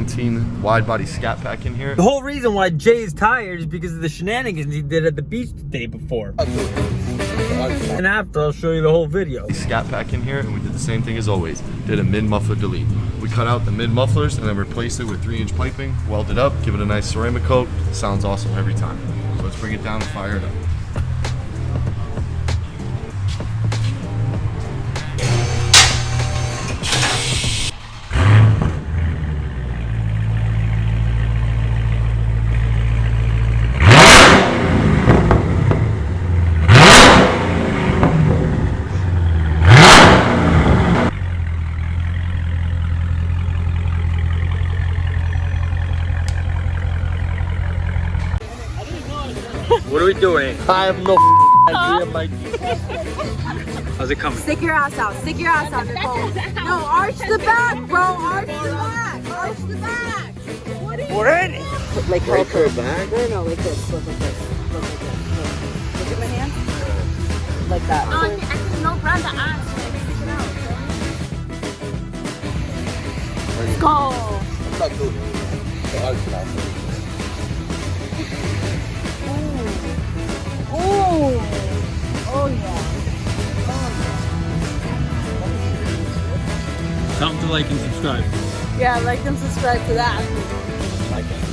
2019 wide body scat pack in here. The whole reason why Jay is tired is because of the shenanigans he did at the beach the day before. And after, I'll show you the whole video. Scat pack in here, and we did the same thing as always. Did a mid muffler delete. We cut out the mid mufflers and then replaced it with 3-inch piping, welded up, give it a nice ceramic coat. Sounds awesome every time. So let's bring it down and fire it up. What are we doing? I have no idea, Mikey. How's it coming? Stick your ass out. Stick your ass out, Nicole. No, arch the back, bro. Arch the back. Arch the back. What are you doing? Like hold her back? No, like this. Look like this. Look like this. Look at my hand. Like that. I can no grab the ass. Stick it out. Let's go. Oh, oh yeah. Tell them to like and subscribe. Yeah, like and subscribe to that. Like it.